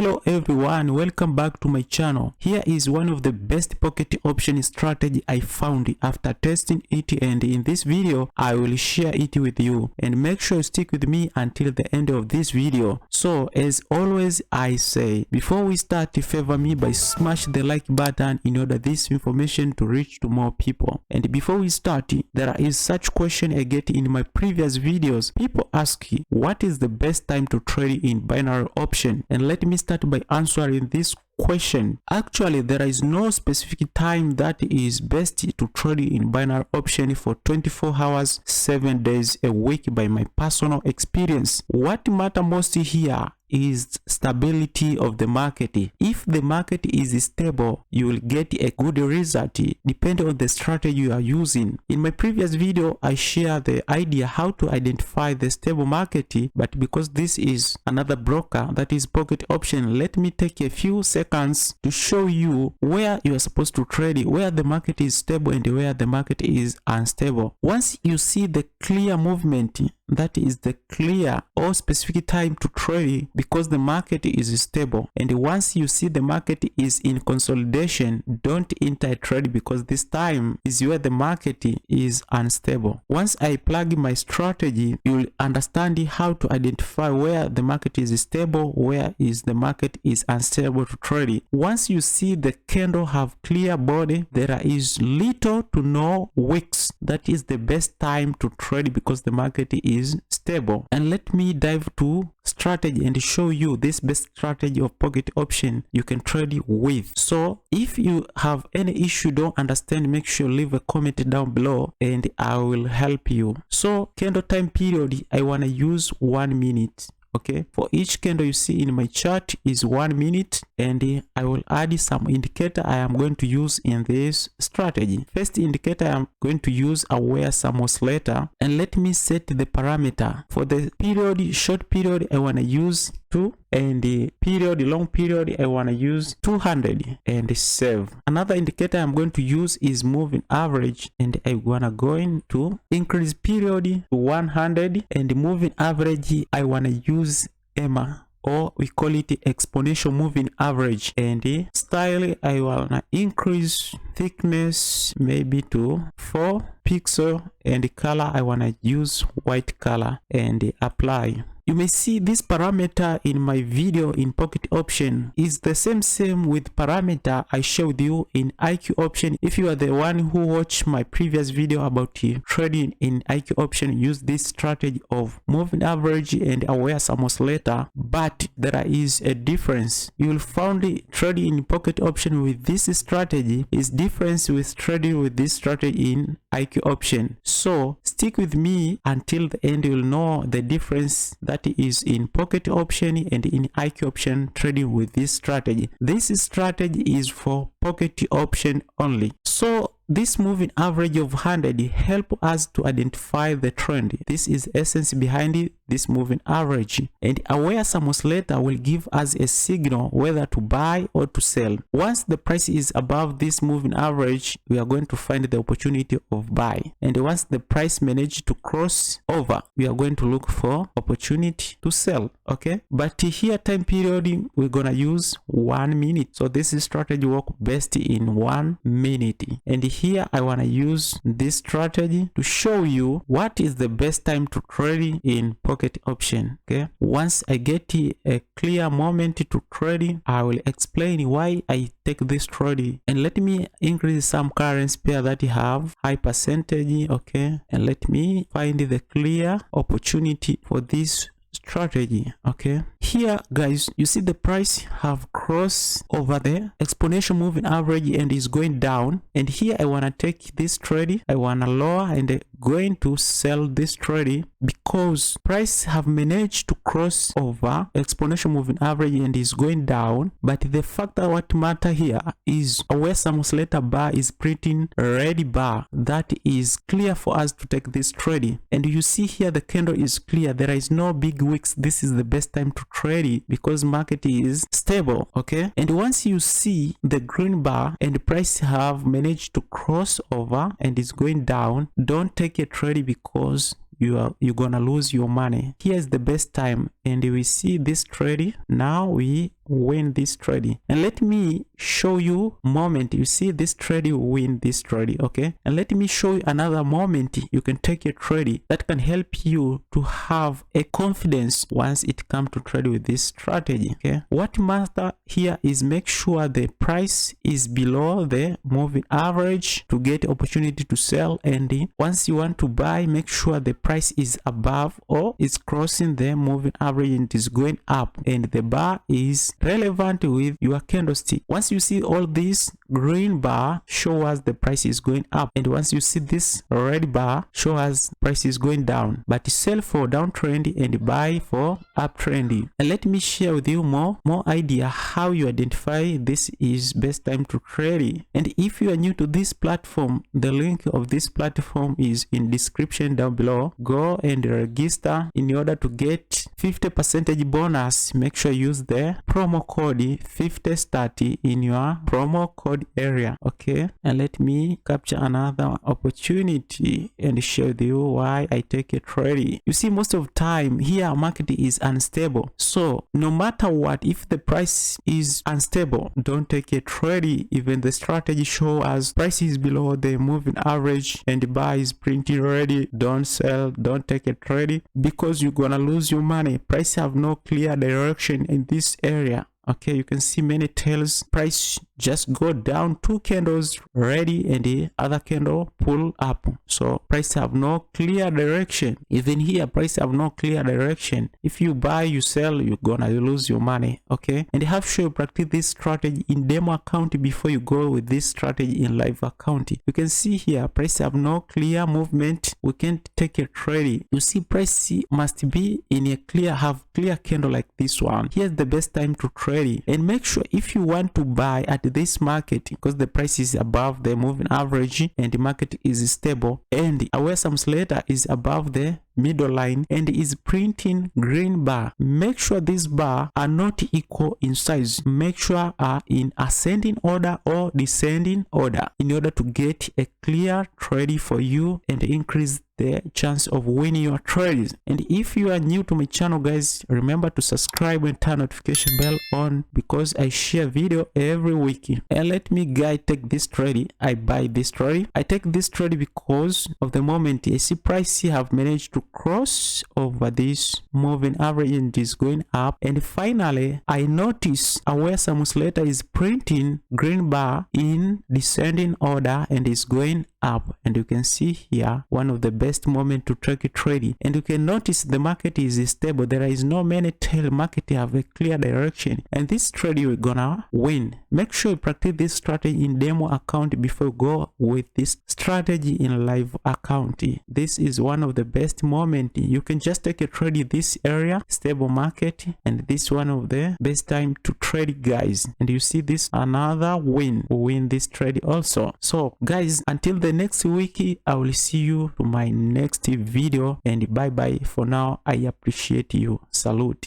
Hello everyone, welcome back to my channel. Here is one of the best pocket option strategy I found after testing it, and in this video I will share it with you, and make sure you stick with me until the end of this video. So as always I say, before we start, favor me by smash the like button in order this information to reach to more people. And before we start, there is such question I get in my previous videos. People ask, what is the best time to trade in binary option? And let me start by answering this question. Actually, there is no specific time that is best to trade in binary option for 24 hours 7 days a week by my personal experience. What matters most here is stability of the market. If the market is stable, you will get a good result depending on the strategy you are using. In my previous video I shared the idea how to identify the stable market, but because this is another broker that is pocket option, let me take a few seconds to show you where you are supposed to trade, where the market is stable and where the market is unstable. Once you see the clear movement, that is the clear or specific time to trade because the market is stable, and once you see the market is in consolidation, don't enter a trade because this time is where the market is unstable. Once I plug my strategy, you'll understand how to identify where the market is stable, where is the market is unstable to trade. Once you see the candle have clear body, there is little to no wicks, that is the best time to trade because the market is stable. And let me dive to strategy and show you this best strategy of pocket option you can trade with. So if you have any issue, don't understand, make sure leave a comment down below and I will help you. So candle time period, I want to use 1 minute. Okay, for each candle you see in my chart is 1 minute, and I will add some indicator I am going to use in this strategy. First indicator I am going to use aware some oscillator, and let me set the parameter. For the period, short period I want to use 2, and the period, long period I want to use 200 and save. Another indicator I'm going to use is moving average, and I wanna going to increase period to 100, and moving average I wanna use EMA, or we call it exponential moving average, and style I wanna increase thickness maybe to 4 pixel, and color I wanna use white color, and apply. You may see this parameter in my video in pocket option is the same with parameter I showed you in IQ option. If you are the one who watched my previous video about trading in IQ option, use this strategy of moving average and aware some oscillator, but there is a difference. You will find trading in pocket option with this strategy is different with trading with this strategy in IQ option. So stick with me until the end, you will know the difference that is in pocket option and in IQ option trading with this strategy. This strategy is for pocket option only. So this moving average of 100 help us to identify the trend. This is essence behind this moving average, and aware some oscillator will give us a signal whether to buy or to sell. Once the price is above this moving average, we are going to find the opportunity of buy, and once the price manage to cross over, we are going to look for opportunity to sell. Okay, but here time period we're gonna use 1 minute, so this strategy work best in 1 minute. And here I want to use this strategy to show you what is the best time to trade in pocket option. Okay, once I get a clear moment to trade, I will explain why I take this trade. And let me increase some currency pair that have high percentage. Okay, and let me find the clear opportunity for this strategy. Okay, here guys, you see the price have crossed over the exponential moving average and is going down, and here I want to take this trade, I want to lower and going to sell this trade because price have managed to cross over exponential moving average and is going down. But the factor what matter here is where some oscillator bar is printing a red bar, that is clear for us to take this trade. And you see here the candle is clear, there is no big wicks. This is the best time to trade it because market is stable. Okay, and once you see the green bar and the price have managed to cross over and is going down, don't take a trade because you're gonna lose your money. Here's the best time, and we see this trade. Now we win this trade. And let me show you moment you see this trade, you win this trade. Okay, and let me show you another moment you can take a trade that can help you to have a confidence once it comes to trade with this strategy. Okay, what matter here is make sure the price is below the moving average to get opportunity to sell, and once you want to buy, make sure the price is above or is crossing the moving average and is going up, and the bar is relevant with your candlestick. Once you see all this green bar, show us the price is going up, and once you see this red bar, show us price is going down. But sell for downtrend and buy for uptrend. And let me share with you more idea how you identify this is best time to trade. And if you are new to this platform, the link of this platform is in description down below. Go and register in order to get 50% bonus. Make sure you use the promo code 5030 in your promo code area. Okay, and let me capture another opportunity and show you why I take a trade. You see, most of time here market is unstable, so no matter what, if the price is unstable, don't take a trade. Even the strategy show us price is below the moving average and the buy is printing ready, don't sell, don't take a trade, because you're gonna lose your money. Price have no clear direction in this area. Okay, you can see many tails, price just go down, 2 candles ready and the other candle pull up. So price have no clear direction. Even here price have no clear direction. If you buy, you sell, you're gonna lose your money. Okay, and have sure you practice this strategy in demo account before you go with this strategy in live account. You can see here price have no clear movement, we can't take a trade. You see price must be in a have clear candle like this one. Here's the best time to trade. And make sure if you want to buy at this market, because the price is above the moving average and the market is stable, and our some later is above the middle line and is printing green bar, make sure these bar are not equal in size. Make sure are in ascending order or descending order in order to get a clear trade for you and increase the chance of winning your trades. And if you are new to my channel, guys, remember to subscribe and turn notification bell on, because I share video every week. And let me guys take this trade. I buy this trade. I take this trade because of the moment I see price have managed to cross over this moving average and is going up, and finally I notice where some later is printing green bar in descending order and is going up. And you can see here one of the best moment to take a trade, and you can notice the market is stable. There is no many tail, market have a clear direction, and this trade you're gonna win. Make sure you practice this strategy in demo account before you go with this strategy in live account. This is one of the best moment you can just take a trade in this area, stable market, and this one of the best time to trade, guys. And you see this another win this trade also. So guys, until the next week, I will see you to my next video, and bye bye for now. I appreciate you. Salute.